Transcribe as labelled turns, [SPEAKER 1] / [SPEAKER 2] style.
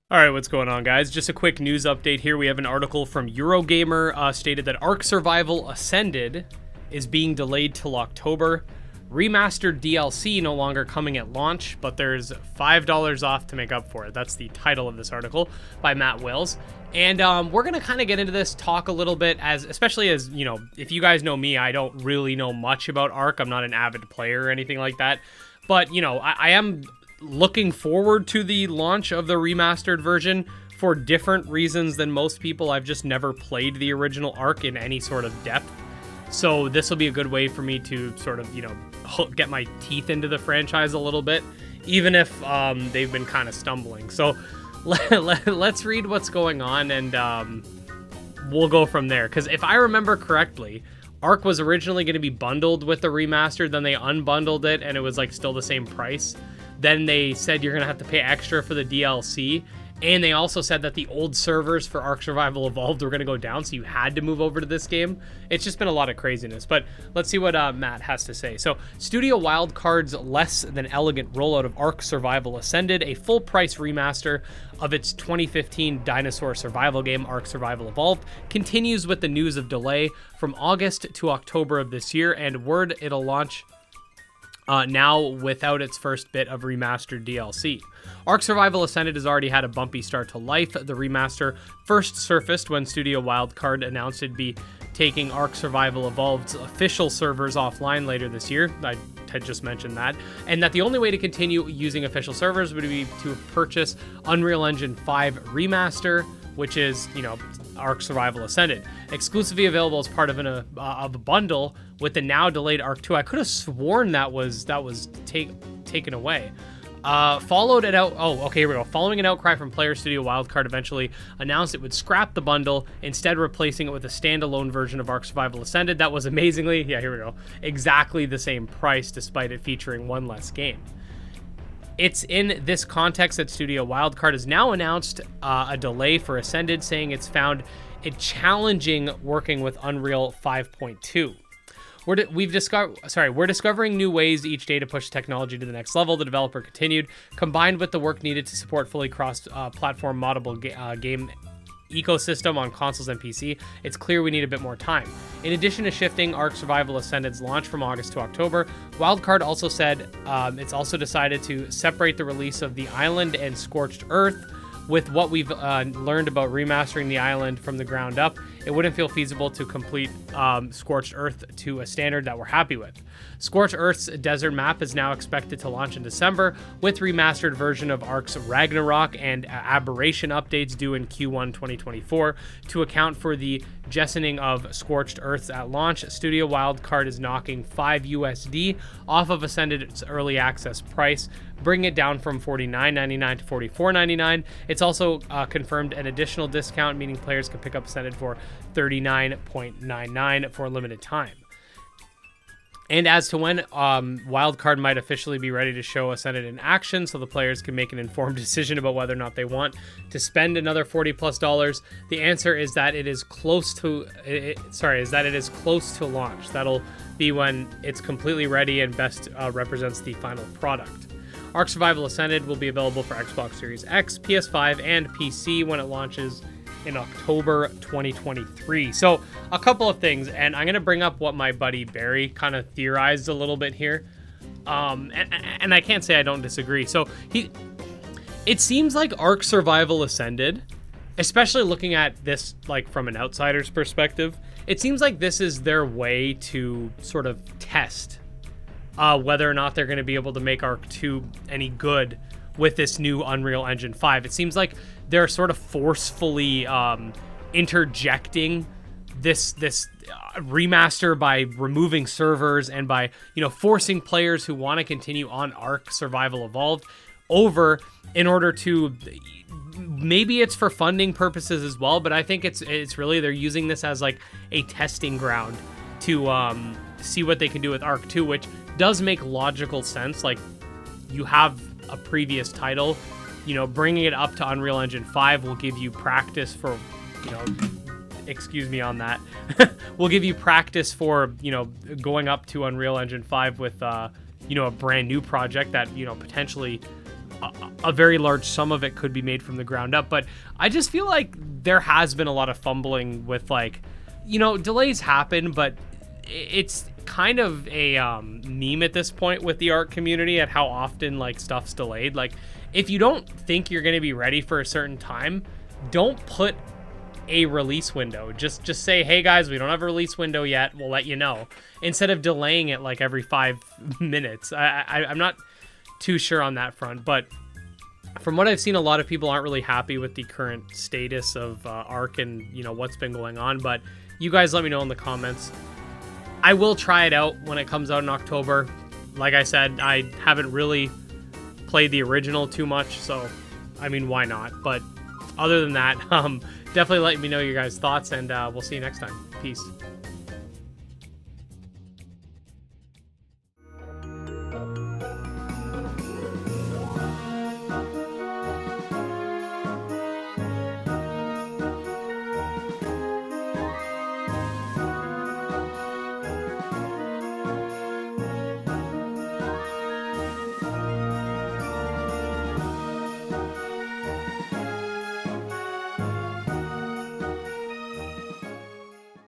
[SPEAKER 1] All right, what's going on, guys? Just a quick news update here. We have an article from Eurogamer stated that Ark Survival Ascended is being delayed till October. Remastered DLC no longer coming at launch, but there's $5 off to make up for it. That's the title of this article by Matt Wills. And we're going to kind of get into this, talk a little bit, especially as, you know, if you guys know me, I don't really know much about Ark. I'm not an avid player or anything like that. But, you know, I am looking forward to the launch of the remastered version for different reasons than most people. I've just never played the original Ark in any sort of depth. So this will be a good way for me to sort of, you know, get my teeth into the franchise a little bit, even if they've been kind of stumbling. So let's read what's going on, and we'll go from there. Because if I remember correctly, Ark was originally going to be bundled with the remastered, then they unbundled it, and it was like still the same price. Then they said you're going to have to pay extra for the DLC. And they also said that the old servers for Ark Survival Evolved were going to go down, so you had to move over to this game. It's just been a lot of craziness. But let's see what Matt has to say. So, Studio Wildcard's less than elegant rollout of Ark Survival Ascended, a full-price remaster of its 2015 dinosaur survival game, Ark Survival Evolved, continues with the news of delay from August to October of this year, and word it'll launch now without its first bit of remastered DLC. Ark Survival Ascended has already had a bumpy start to life. The remaster first surfaced when Studio Wildcard announced it'd be taking Ark Survival Evolved's official servers offline later this year. I had just mentioned that. And that the only way to continue using official servers would be to purchase Unreal Engine 5 Remaster, which is, you know, Ark Survival Ascended, exclusively available as part of a bundle with the now delayed Ark 2. I could have sworn that was taken away. Following an outcry from Player Studio, Wildcard eventually announced it would scrap the bundle, instead replacing it with a standalone version of Ark Survival Ascended that was amazingly, exactly the same price despite it featuring one less game. It's in this context that Studio Wildcard has now announced a delay for Ascended, saying it's found it challenging working with Unreal 5.2. We're discovering new ways each day to push technology to the next level, the developer continued. Combined with the work needed to support fully cross-platform moddable game ecosystem on consoles and PC, it's clear we need a bit more time. In addition to shifting Ark Survival Ascended's launch from August to October, Wildcard also said it's also decided to separate the release of The Island and Scorched Earth. With what we've learned about remastering The Island from the ground up, it wouldn't feel feasible to complete Scorched Earth to a standard that we're happy with. Scorched Earth's desert map is now expected to launch in December, with remastered version of Ark's Ragnarok and Aberration updates due in Q1 2024. To account for the jettisoning of Scorched Earths at launch, Studio Wildcard is knocking $5 USD off of Ascended's early access price, bringing it down from $49.99 to $44.99. It's also confirmed an additional discount, meaning players can pick up Ascended for $39.99 for a limited time. And as to when Wildcard might officially be ready to show Ascended in action, so the players can make an informed decision about whether or not they want to spend another $40+, the answer is that it is close to launch. That'll be when it's completely ready and best represents the final product. Ark Survival Ascended will be available for Xbox Series X, PS5, and PC when it launches in October 2023. So a couple of things, and I'm going to bring up what my buddy Barry kind of theorized a little bit here. And I can't say I don't disagree. So it seems like Ark Survival Ascended, especially looking at this like from an outsider's perspective, it seems like this is their way to sort of test whether or not they're going to be able to make Ark 2 any good with this new Unreal Engine 5. It seems like they're sort of forcefully interjecting this remaster by removing servers and by, you know, forcing players who want to continue on Ark Survival Evolved over in order to, maybe it's for funding purposes as well, but I think it's really they're using this as like a testing ground to see what they can do with Ark 2, which does make logical sense. Like, you have a previous title, you know, bringing it up to Unreal Engine 5 will give you practice for, you know, excuse me on that, will give you practice for, you know, going up to Unreal Engine 5 with, you know, a brand new project that, you know, potentially a very large sum of it could be made from the ground up. But I just feel like there has been a lot of fumbling with, like, you know, delays happen, but it's kind of a meme at this point with the ARK community at how often, like, stuff's delayed. Like, if you don't think you're going to be ready for a certain time, don't put a release window. Just say, hey guys, we don't have a release window yet, we'll let you know, instead of delaying it like every 5 minutes. I'm not too sure on that front, but from what I've seen, a lot of people aren't really happy with the current status of ARK and, you know, what's been going on. But you guys let me know in the comments. I will try it out when it comes out in October. Like I said, I haven't really played the original too much, so I mean, why not? But other than that, definitely let me know your guys' thoughts, and we'll see you next time. Peace.